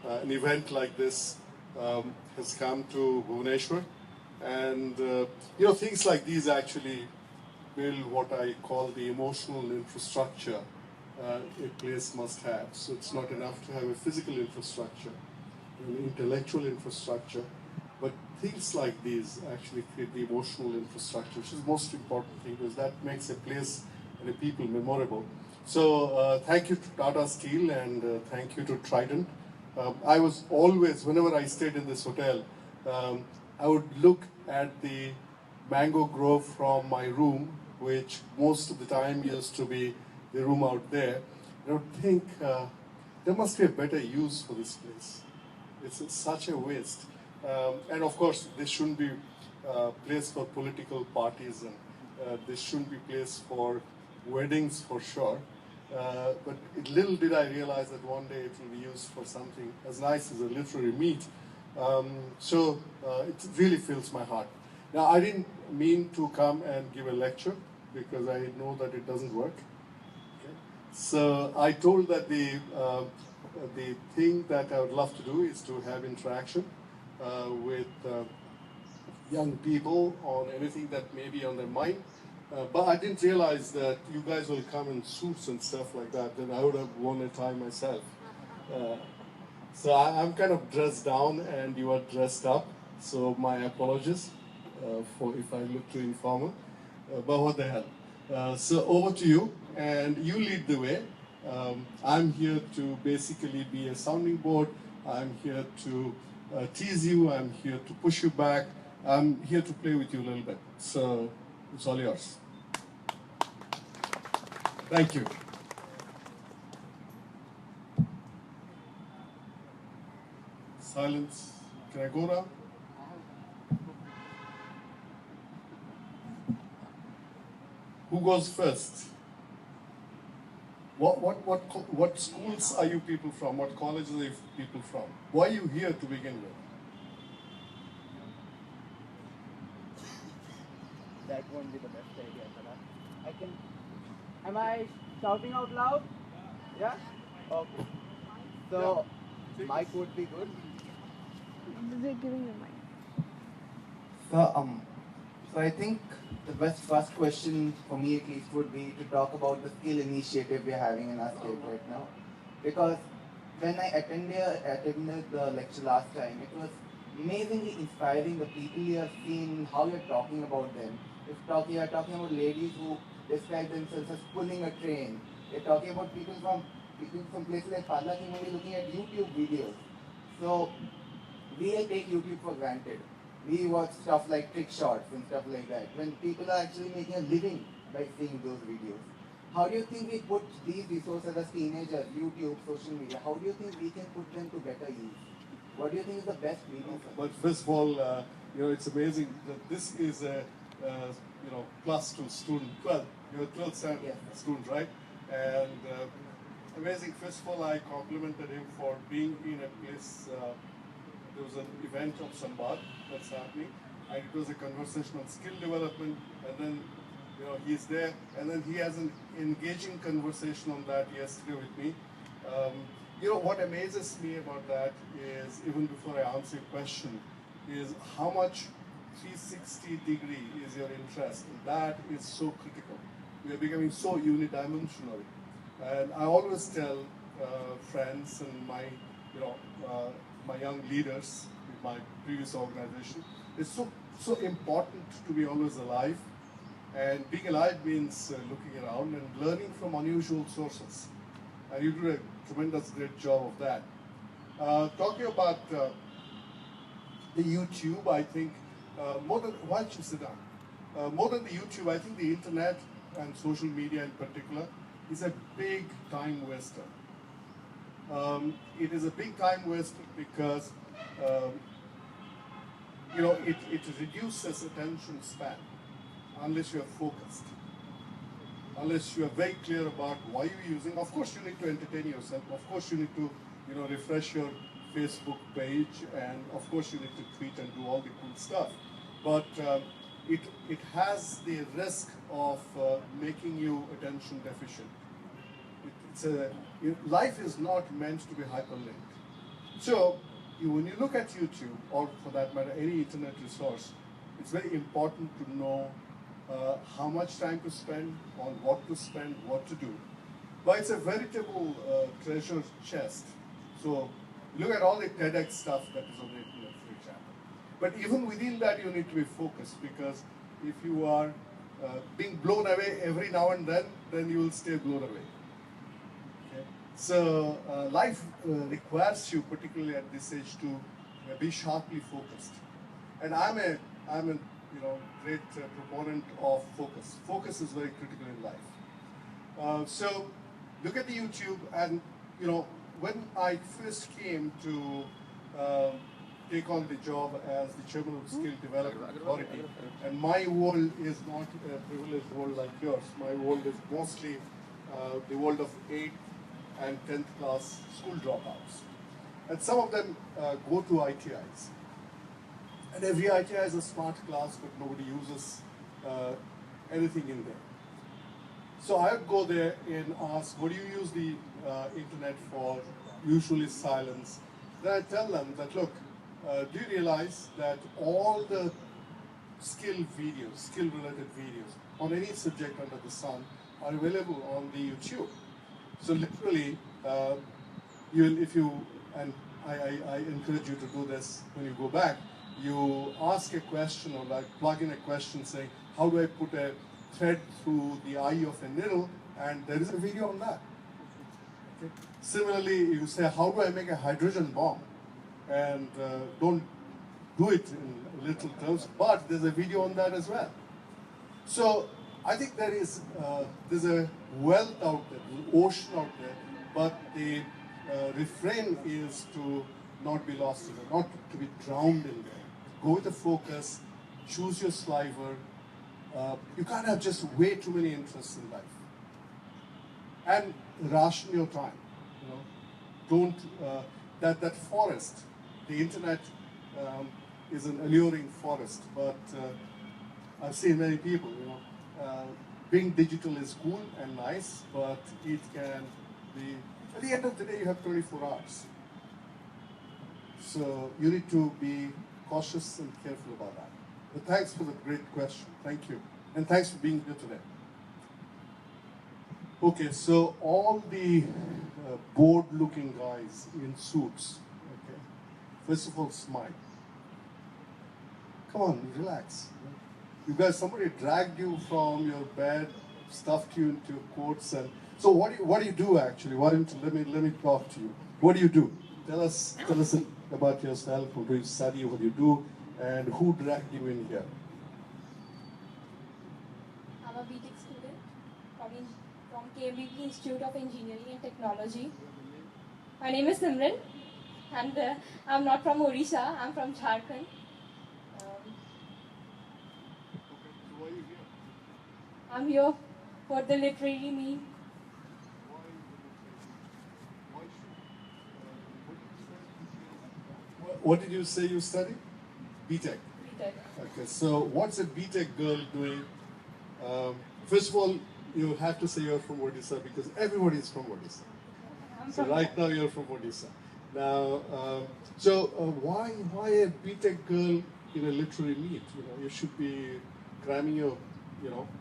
an event like this has come to Bhubaneswar. And things like these actually build what I call the emotional infrastructure a place must have. So it's not enough to have a physical infrastructure, an intellectual infrastructure, but things like these actually create the emotional infrastructure, which is the most important thing, because that makes a place and a people memorable. So thank you to Tata Steel, and thank you to Trident. I was always, whenever I stayed in this hotel, I would look at the mango grove from my room, which most of the time used to be the room out there. I would think there must be a better use for this place. It's such a waste. And of course, this shouldn't be a place for political parties, and this shouldn't be a place for weddings for sure. But little did I realize that one day it will be used for something as nice as a literary meet. So it really fills my heart. Now, I didn't mean to come and give a lecture because I know that it doesn't work. Okay? So I told that the thing that I would love to do is to have interaction with young people on anything that may be on their mind. But I didn't realize that you guys will come in suits and stuff like that, then I would have worn a tie myself. So I'm kind of dressed down and you are dressed up, so my apologies for if I look too informal, but what the hell. So over to you, and you lead the way. I'm here to basically be a sounding board. I'm here to tease you. I'm here to push you back. I'm here to play with you a little bit. So it's all yours. Thank you. Silence. Can I go now? Who goes first? What schools are you people from? What colleges are you people from? Why are you here to begin with? That won't be the best idea, Tata. I can. Am I shouting out loud? Yeah? Okay. So, mic would be good. They're giving the mic. So, so I think the best first question for me at least would be to talk about the skill initiative we're having in our state right now. Because when I attended the lecture last time, it was amazingly inspiring, the people you have seen, how you're talking about them. You're talking about ladies who describe themselves as pulling a train. You're talking about people from places like Palachimundi looking at YouTube videos. So we take YouTube for granted. We watch stuff like trick shots and stuff like that, when people are actually making a living by seeing those videos. How do you think we put these resources as teenagers, YouTube, social media, how do you think we can put them to better use? What do you think is the best medium for them? But first of all, it's amazing that this is a, plus two student, 12, you're a 12th standard student, right? And amazing, first of all, I complimented him for being in a place, there was an event of Samvad that's happening, and it was a conversation on skill development, and then he's there, and then he has an engaging conversation on that yesterday with me. What amazes me about that is, even before I answer your question, is how much 360 degree is your interest. That is so critical. We are becoming so unidimensional. And I always tell friends and my young leaders in my previous organization, it's so important to be always alive. And being alive means looking around and learning from unusual sources. And you do a tremendous great job of that. Talking about the YouTube, I think, more than, why don't you sit down? More than the YouTube, I think the internet and social media in particular is a big time waster. It is a big time waster because it reduces attention span unless you are focused, unless you are very clear about why you're using. Of course, you need to entertain yourself. Of course, you need to refresh your Facebook page, and of course, you need to tweet and do all the cool stuff. But it has the risk of making you attention deficient. Life is not meant to be hyperlinked. So when you look at YouTube, or for that matter, any internet resource, it's very important to know how much time to spend, on what to spend, what to do. But it's a veritable treasure chest. So look at all the TEDx stuff that is on the internet, for example. But even within that, you need to be focused, because if you are being blown away every now and then you will stay blown away. Okay? So life requires you, particularly at this age, to be sharply focused. And I'm a great proponent of focus. Focus is very critical in life. So look at the YouTube, and when I first came to take on the job as the chairman of the Skill Development Authority, and my world is not a privileged world like yours. My world is mostly the world of 8th and 10th class school dropouts. And some of them go to ITIs. And every ITI is a smart class, but nobody uses anything in there. So I would go there and ask, what do you use the internet for? Usually silence. Then I tell them that, look, do you realize that all the skill-related videos on any subject under the sun are available on the YouTube? So literally, and I encourage you to do this when you go back, you ask a question, or like plug in a question saying, how do I put a thread through the eye of a needle? And there is a video on that. Okay. Similarly, you say, how do I make a hydrogen bomb? And don't do it in literal terms, but there's a video on that as well. So I think there's a wealth out there, there's an ocean out there, but the refrain is to not be lost in it, not to be drowned in there. Go with the focus, choose your sliver. You can't have just way too many interests in life. And ration your time. Don't that forest. The internet is an alluring forest, but I've seen many people. Being digital is cool and nice, but it can be. At the end of the day, you have 24 hours. So you need to be cautious and careful about that. But thanks for the great question. Thank you. And thanks for being here today. Okay, so all the bored-looking guys in suits, okay, first of all, smile. Come on, relax. You guys, somebody dragged you from your bed, stuffed you into your coats, and so what do you do actually? Why don't you let me talk to you? What do you do? Tell us about yourself. What do you study? What do you do? And who dragged you in here? I'm a BTech student from KBP Institute of Engineering and Technology. My name is Simran, and I'm not from Odisha. I'm from Jharkhand. Why are you here? I'm here for the literary meet. What did you say you study? BTech. BTech. Okay, so what's a BTech girl doing? First of all, you have to say you're from Odisha, because everybody is from Odisha. So right now you're from Odisha. Now, why a BTech girl in a literary meet? You should be cramming your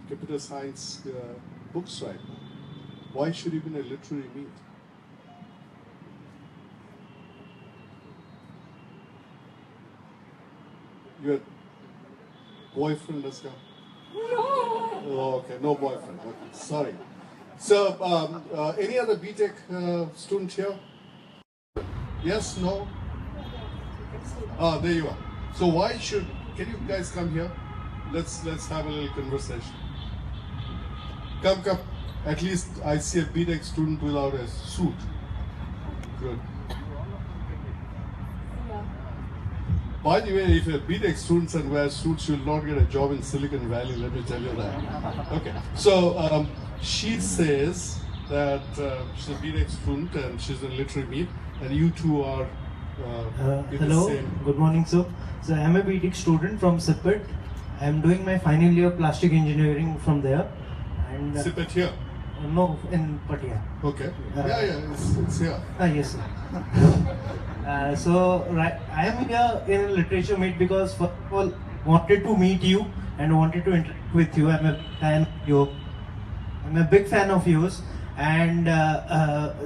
computer science books right now. Why should you be in a literary meet? Your boyfriend has come? No! Oh, okay, no boyfriend. Okay, sorry. So, any other BTech student here? Yes, no? Ah, there you are. So can you guys come here? Let's have a little conversation. Come. At least I see a BTech student without a suit. Good. Yeah. By the way, if a BTech students and wear suits, you'll not get a job in Silicon Valley, let me tell you that. Okay, so she says that she's a BTech student and she's in literary meet, and you two are in hello, the same. good morning, sir. So I am a BTech student from SIPET. I am doing my final year plastic engineering from there. And Sip it here. No, in Patia. Okay. Yeah, it's here. Yes, sir. I am here in literature meet because first of all wanted to meet you and wanted to interact with you. I'm a fan of you. I'm a big fan of yours. And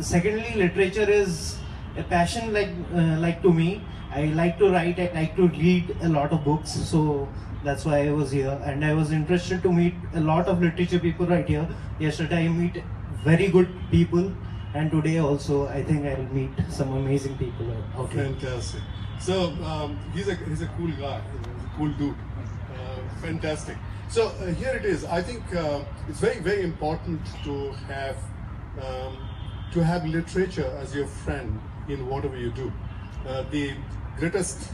secondly, literature is a passion like to me. I like to write. I like to read a lot of books. So that's why I was here. And I was interested to meet a lot of literature people right here. Yesterday I meet very good people. And today also, I think I'll meet some amazing people out here. Fantastic. So he's a cool guy, he's a cool dude. Fantastic. So here it is. I think it's very important to have literature as your friend in whatever you do. The greatest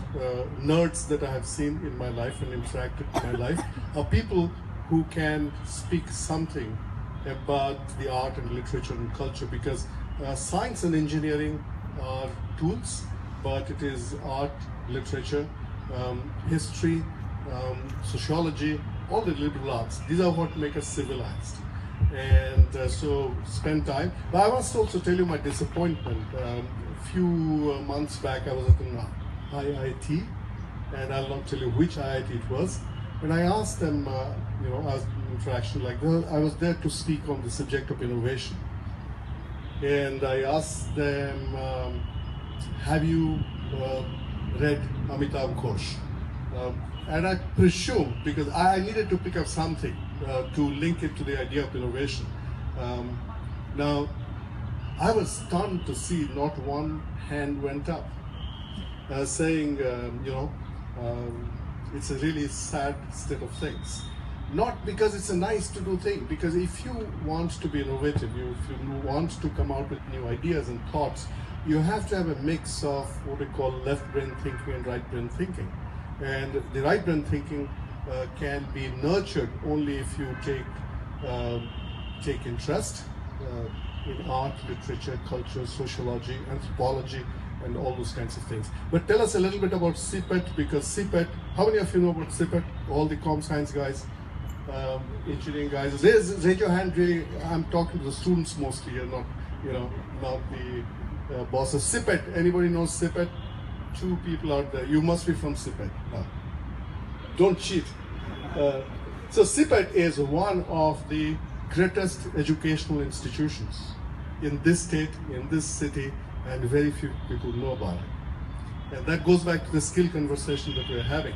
nerds that I have seen in my life and interacted in my life are people who can speak something about the art and literature and culture, because science and engineering are tools, but it is art, literature, history, sociology, all the liberal arts. These are what make us civilized. And so spend time. But I must also tell you my disappointment. A few months back I was at an IIT, and I'll not tell you which IIT it was. And I asked them, as interaction like that, I was there to speak on the subject of innovation. And I asked them, have you read Amitav Ghosh? And I presume, because I needed to pick up something to link it to the idea of innovation. Now, I was stunned to see not one hand went up, saying, it's a really sad state of things. Not because it's a nice to do thing, because if you want to be innovative, if you want to come out with new ideas and thoughts, you have to have a mix of what we call left brain thinking and right brain thinking. And the right brain thinking can be nurtured only if you take interest in art, literature, culture, sociology, anthropology, and all those kinds of things. But tell us a little bit about CPET, because CPET, how many of you know about CPET? All the com science guys, engineering guys. Raise your hand. Really, I'm talking to the students mostly here, not the bosses. CPET. Anybody knows CPET? 2 people out there. You must be from CPET. No. Don't cheat. So CPET is one of the greatest educational institutions in this state, in this city, and very few people know about it. And that goes back to the skill conversation that we're having.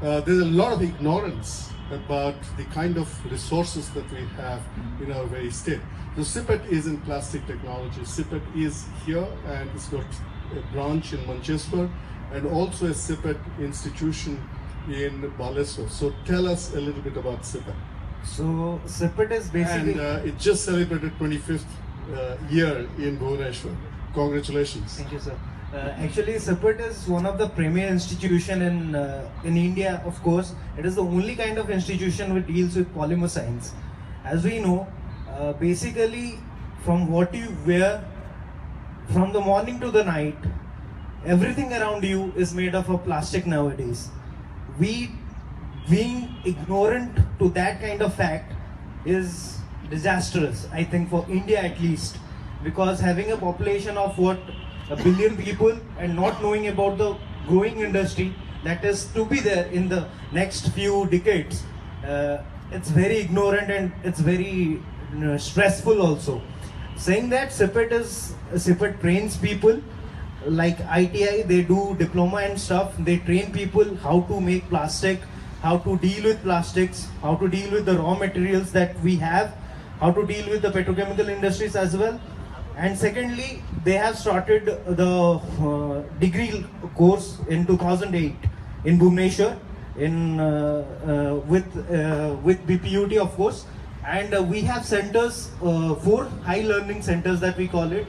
There's a lot of ignorance about the kind of resources that we have in our very state. So CPET is in plastic technology. CPET is here, and it's got a branch in Manchester and also a CPET institution in Bhubaneswar. So tell us a little bit about CPET. So CPET is basically... And it just celebrated 25th year in Bhubaneswar. Congratulations. Thank you, sir. Actually, CPET is one of the premier institution in India, of course. It is the only kind of institution which deals with polymer science. As we know, basically from what you wear, from the morning to the night, everything around you is made of a plastic nowadays. We being ignorant to that kind of fact is disastrous, I think, for India at least, because having a population of 1 billion people and not knowing about the growing industry that is to be there in the next few decades, it's very ignorant and it's very stressful also. Saying that, CPET trains people like ITI. They do diploma and stuff. They train people how to make plastic, how to deal with plastics, how to deal with the raw materials that we have, how to deal with the petrochemical industries as well. And secondly, they have started the degree course in 2008 in Bhubaneswar with BPUT, of course. And we have centers, 4 high learning centers that we call it,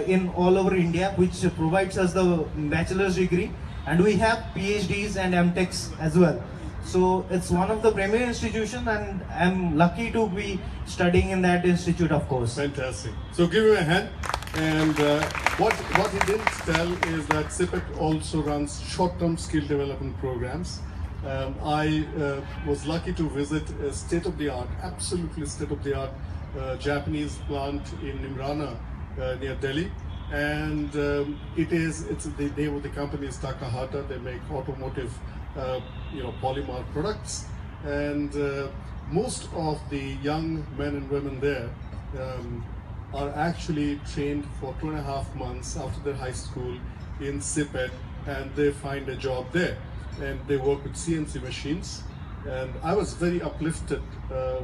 in all over India, which provides us the bachelor's degree. And we have PhDs and MTechs as well. So it's one of the premier institutions, and I'm lucky to be studying in that institute, of course. Fantastic. So give him a hand. And what he didn't tell is that CPET also runs short-term skill development programs. I was lucky to visit a state-of-the-art, absolutely state-of-the-art Japanese plant in Imrana near Delhi. And the company is Takahata. They make automotive, polymer products. And most of the young men and women there are actually trained for 2.5 months after their high school in CPET, and they find a job there. And they work with CNC machines. And I was very uplifted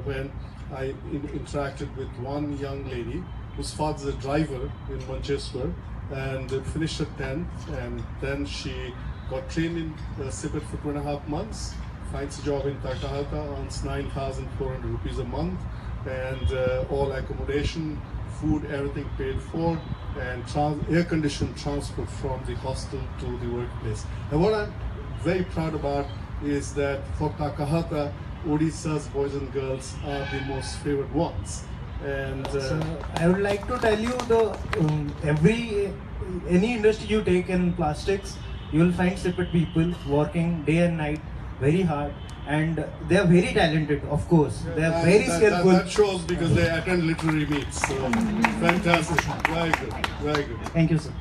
when I interacted with one young lady whose father is a driver in Bhubaneswar, and finished her 10th, and then she got trained in CPET for 2.5 months, finds a job in Takahata, earns 9,400 rupees a month, and all accommodation, food, everything paid for, and air-conditioned transport from the hostel to the workplace. And what I'm very proud about is that for Takahata, Odisha's boys and girls are the most favored ones. And So I would like to tell you any industry you take in plastics, you will find separate people working day and night very hard, and they are very talented. Of course, they are very skillful. That shows because they attend literary meets. So fantastic, very good, very good. Thank you, sir.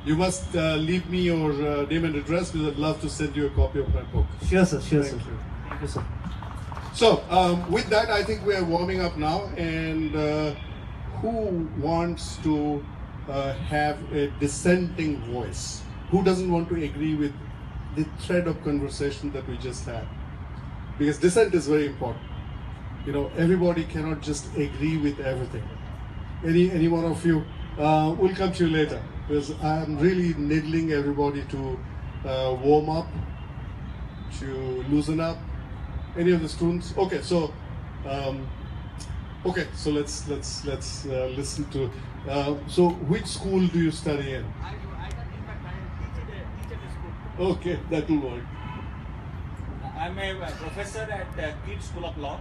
You must leave me your name and address because I'd love to send you a copy of my book. Sure, sir. Sure, Thank sir. you. Thank you, sir. So, with that, I think we are warming up now. And who wants to have a dissenting voice? Who doesn't want to agree with the thread of conversation that we just had? Because dissent is very important. Everybody cannot just agree with everything. Any one of you? We'll come to you later because I'm really needling everybody to warm up, to loosen up. Any of the students? Okay, so let's listen to. So, which school do you study in? I don't in fact I teach at a school. Okay, that will work. I'm a professor at Kids School of Law,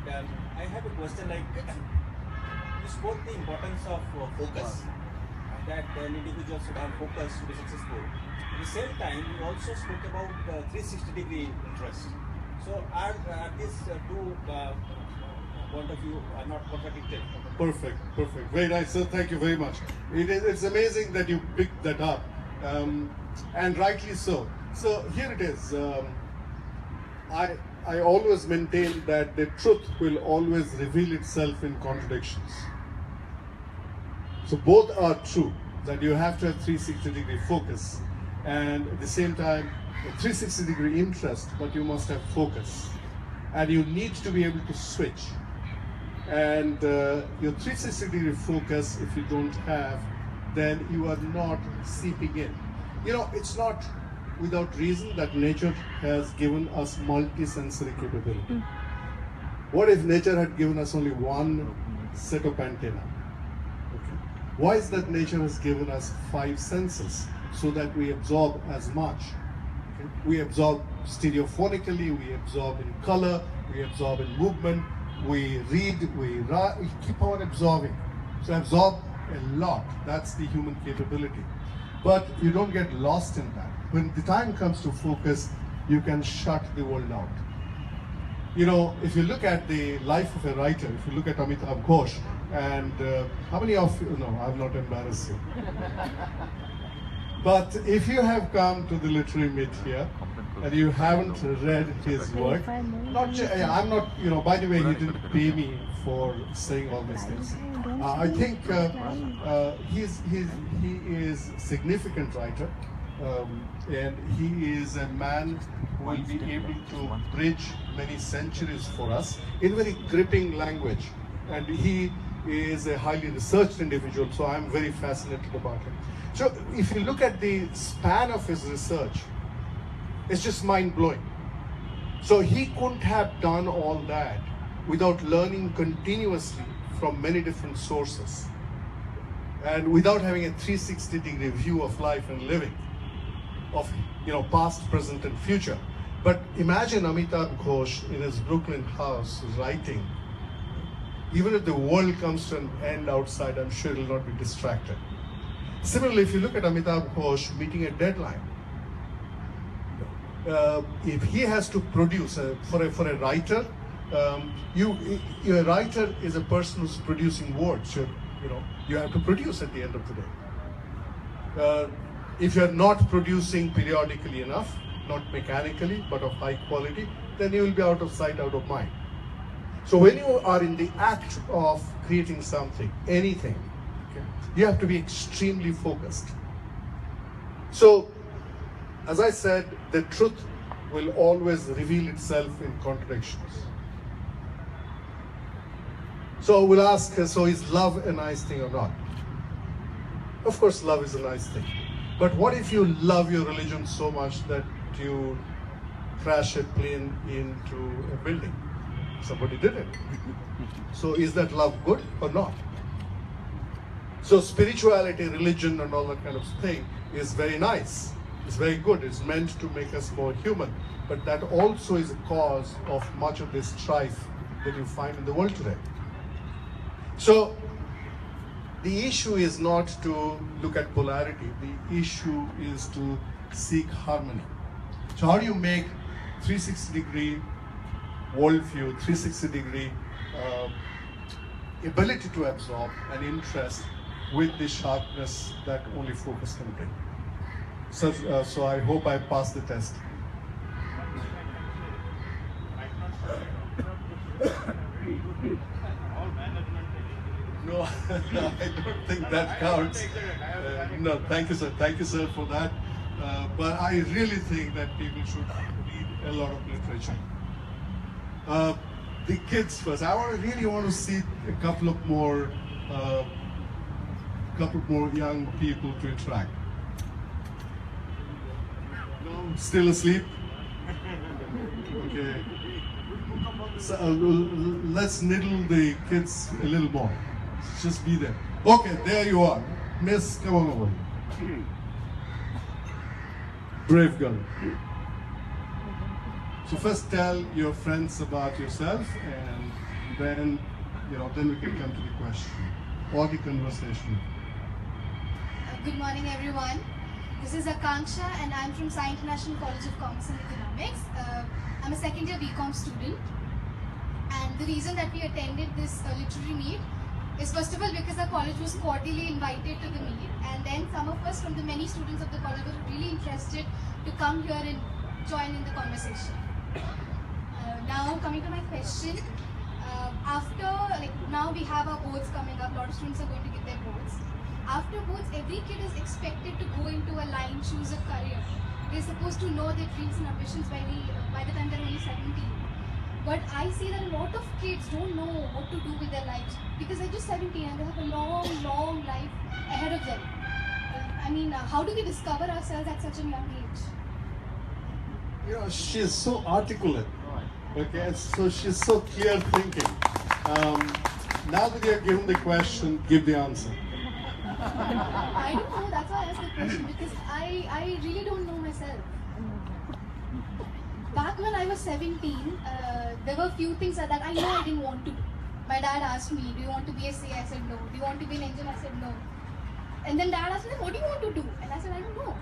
and I have a question like you spoke the importance of focus, and that an individual should have focus to be successful. At the same time, you also spoke about 360-degree interest. So are these two point of view are not contradicted? Perfect. Very nice, sir. Thank you very much. It's amazing that you picked that up, and rightly so. So here it is. I always maintain that the truth will always reveal itself in contradictions. So both are true, that you have to have 360-degree focus, and at the same time, 360-degree interest, but you must have focus. And you need to be able to switch. And your 360-degree focus, if you don't have, then you are not seeping in. It's not without reason that nature has given us multi-sensory capability. What if nature had given us only one set of antenna? Okay. Why is that nature has given us 5 senses so that we absorb as much? Okay. We absorb stereophonically, we absorb in color, we absorb in movement, we read, we write, we keep on absorbing. So absorb a lot, that's the human capability. But you don't get lost in that. When the time comes to focus, you can shut the world out. If you look at the life of a writer, if you look at Amitabh Ghosh, and how many of you, no, I'm not embarrassed you. But if you have come to the literary meet here, and you haven't read his work, I'm not, by the way, you didn't pay me for saying all these things. I think he is a significant writer. And he is a man who will be able to bridge many centuries for us in very gripping language. And he is a highly researched individual, so I'm very fascinated about him. So if you look at the span of his research, it's just mind-blowing. So he couldn't have done all that without learning continuously from many different sources and without having a 360-degree view of life and living, of past, present, and future. But imagine Amitabh Ghosh in his Brooklyn house writing. Even if the world comes to an end outside, I'm sure he will not be distracted. Similarly, if you look at Amitabh Ghosh meeting a deadline, if he has to produce for a writer, Your writer is a person who's producing words. You have to produce at the end of the day. If you're not producing periodically enough, not mechanically, but of high quality, then you will be out of sight, out of mind. So when you are in the act of creating something, anything, okay, you have to be extremely focused. So, as I said, the truth will always reveal itself in contradictions. So we'll ask, so is love a nice thing or not? Of course, love is a nice thing. But what if you love your religion so much that you crash a plane into a building? Somebody did it. So is that love good or not? So spirituality, religion, and all that kind of thing is very nice. It's very good. It's meant to make us more human. But that also is a cause of much of this strife that you find in the world today. So the issue is not to look at polarity. The issue is to seek harmony. So how do you make 360-degree worldview, 360-degree ability to absorb an interest with the sharpness that only focus can bring? So I hope I passed the test. No, I don't think that counts. No, thank you, sir. Thank you, sir, for that. But I really think that people should read a lot of literature. The kids first. I really want to see a couple more young people to interact. No, still asleep? Okay. So let's niddle the kids a little more. Just be there. Okay, there you are. Miss, come on over. Brave girl. So first tell your friends about yourself, and then we can come to the question or the conversation. Good morning, everyone. This is Akanksha, and I'm from Sai International College of Commerce and Economics. I'm a second-year BCom student, and the reason that we attended this literary meet is, first of all, because our college was cordially invited to the meet, and then some of us from the many students of the college were really interested to come here and join in the conversation. Now, coming to my question, now we have our boards coming up, a lot of students are going to get their boards. After boards, every kid is expected to go into a line, choose a career. They're supposed to know their dreams and ambitions by the time they're only 17. But I see that a lot of kids don't know what to do with their lives because they're just 17 and they have a long, long life ahead of them. How do we discover ourselves at such a young age? She's so articulate. Okay, so she's so clear thinking. Now that you're given the question, give the answer. I don't know, that's why I asked the question, because I really don't know myself. Back when I was 17, there were a few things that I know I didn't want to do. My dad asked me, do you want to be a CA? I said no. Do you want to be an engineer? I said no. And then dad asked me, what do you want to do? And I said, I don't know.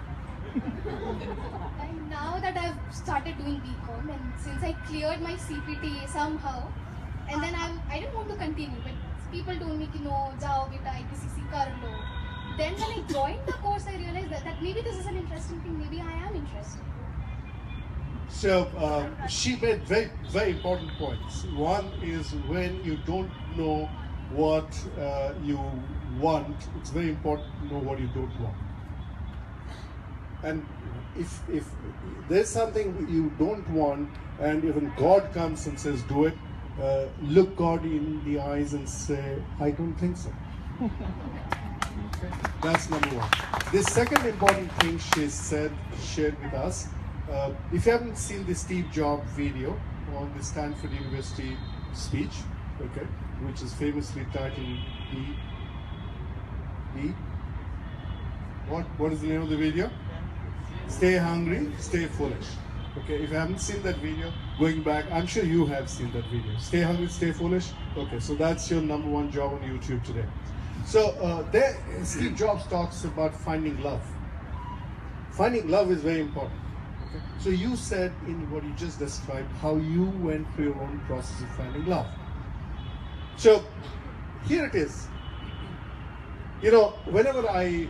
And now that I've started doing BCom, and since I cleared my CPT somehow, and then I didn't want to continue, but people told me, no, jao beta, IPCC kar lo. Then when I joined the course, I realized that maybe this is an interesting thing, maybe I am interested. So she made very, very important points. One is when you don't know what you want, it's very important to know what you don't want. And if there's something you don't want, and even God comes and says, do it, look God in the eyes and say, I don't think so. That's number one. The second important thing she shared with us, if you haven't seen the Steve Jobs video on the Stanford University speech, okay, which is famously titled what is the name of the video? Stay hungry, stay foolish. Okay, if you haven't seen that video, going back, I'm sure you have seen that video. Stay hungry, stay foolish. Okay, so that's your number one job on YouTube today. So there, Steve Jobs talks about finding love. Finding love is very important. Okay? So you said in what you just described how you went through your own process of finding love. So here it is. You know, whenever I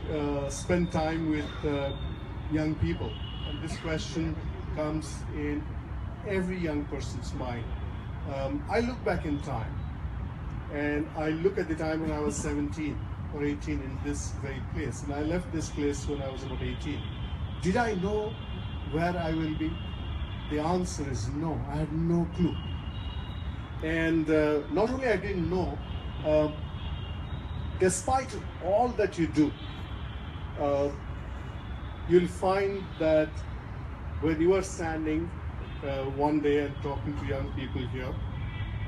spend time with young people, and this question comes in every young person's mind, I look back in time, and I look at the time when I was 17 or 18 in this very place, and I left this place when I was about 18. Did I know where I will be? The answer is no. I had no clue. And not only I didn't know, despite all that you do, you'll find that when you are standing one day and talking to young people here,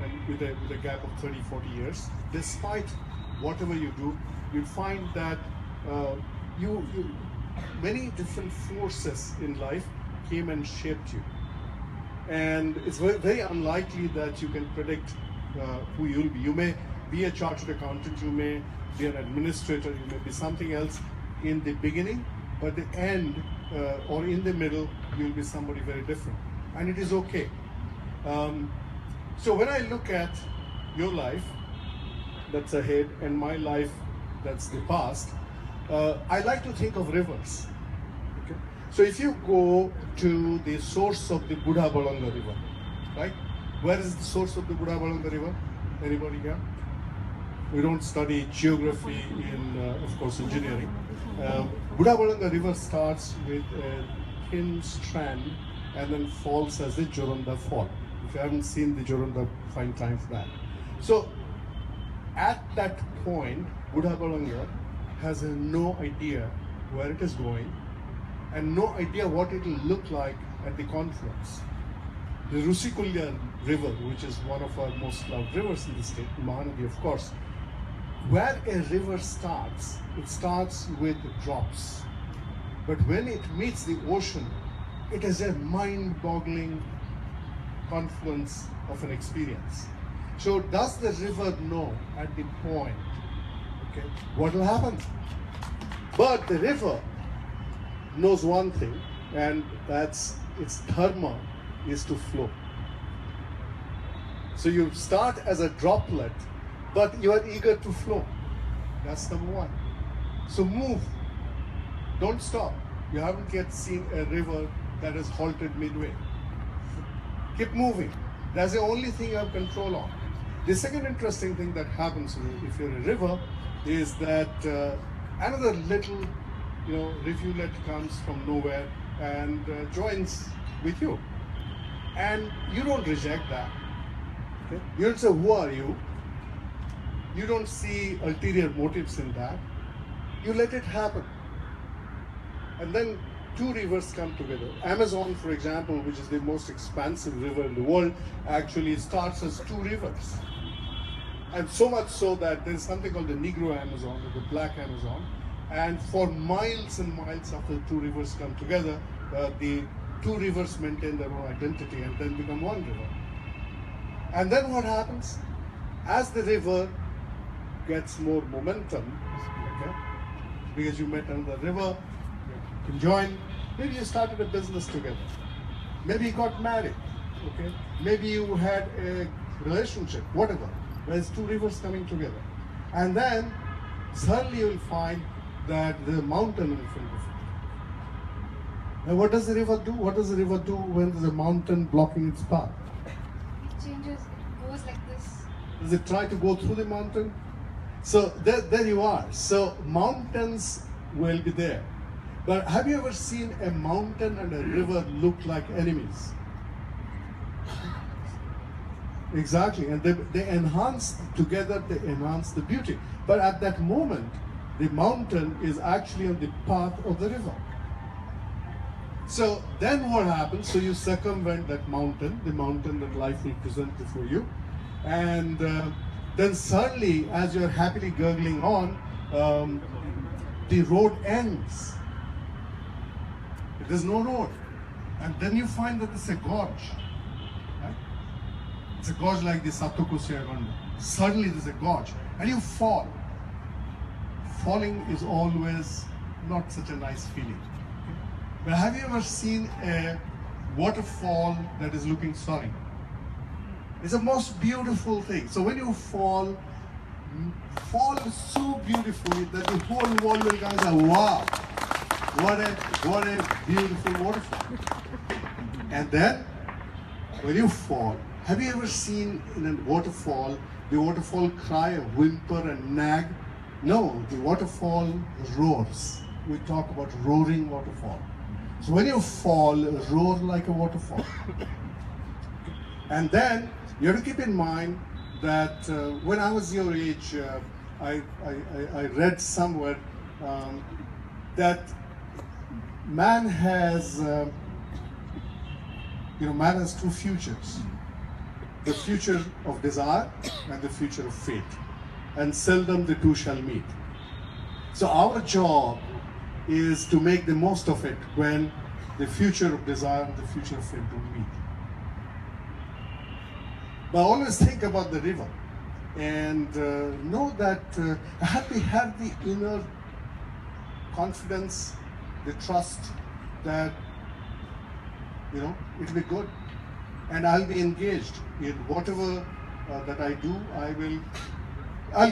and with a gap of 30, 40 years, despite whatever you do, you'll find that many different forces in life came and shaped you. And it's very, very unlikely that you can predict who you'll be. You may be a chartered accountant, you may be an administrator, you may be something else in the beginning, but the end or in the middle, you'll be somebody very different. And it is okay. So when I look at your life that's ahead and my life that's the past, I like to think of rivers. Okay? So if you go to the source of the Bhubaneswar River, right? Where is the source of the Bhubaneswar River? Anybody here? We don't study geography in, of course, engineering. Bhubaneswar River starts with a thin strand and then falls as the Joranda Fall. If you haven't seen the Joranda, find time for that. So at that point, Bhubaneswar has no idea where it is going and no idea what it will look like at the confluence. The Rusikulya River, which is one of our most loved rivers in the state, Mahanadi of course, where a river starts, it starts with drops. But when it meets the ocean, it is a mind-boggling confluence of an experience. So does the river know at the point, okay, what will happen? But the river knows one thing, and that's its dharma is to flow. So you start as a droplet, but you are eager to flow. That's number one. So move. Don't stop. You haven't yet seen a river that has halted midway. Keep moving. That's the only thing you have control on. The second interesting thing that happens if you're a river is that another little, rivulet comes from nowhere and joins with you. And you don't reject that. Okay? You don't say, who are you? You don't see ulterior motives in that. You let it happen. And then two rivers come together. Amazon, for example, which is the most expansive river in the world, actually starts as two rivers. And so much so that there is something called the Negro Amazon, or the Black Amazon. And for miles and miles after the two rivers come together, the two rivers maintain their own identity and then become one river. And then what happens? As the river gets more momentum, okay, because you met another river, you can join, maybe you started a business together, maybe you got married, okay, maybe you had a relationship, whatever. There's two rivers coming together. And then suddenly you will find that there's a mountain in front of you. Now what does the river do? What does the river do when there's a mountain blocking its path? It changes, it goes like this. Does it try to go through the mountain? So there you are. So mountains will be there. But have you ever seen a mountain and a river look like enemies? Exactly, and they enhance together, they enhance the beauty. But at that moment, the mountain is actually on the path of the river. So then what happens? So you circumvent that mountain, the mountain that life will present before you. And then suddenly, as you're happily gurgling on, the road ends. There's no road. And then you find that it's a gorge. Right? It's a gorge like the Satokusiaganda. Suddenly there's a gorge. And you fall. Falling is always not such a nice feeling. But have you ever seen a waterfall that is looking sorry? It's the most beautiful thing. So when you fall so beautifully that the whole world will kind of say, wow, what a beautiful waterfall. And then when you fall, have you ever seen in a waterfall, the waterfall cry, whimper and nag? No, the waterfall roars. We talk about roaring waterfall. So when you fall, roar like a waterfall. And then you have to keep in mind that when I was your age, I read somewhere that man has, man has two futures. The future of desire and the future of fate. And seldom the two shall meet. So our job is to make the most of it when the future of desire and the future of fate don't meet. But always think about the river and know that have the inner confidence, the trust that it'll be good, and I'll be engaged in whatever that I do. I'll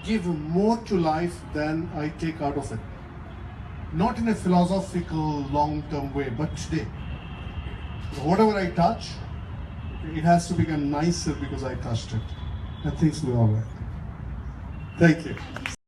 give more to life than I take out of it. Not in a philosophical, long-term way, but today. Whatever I touch, it has to become nicer because I touched it. And things will be all right. Thank you.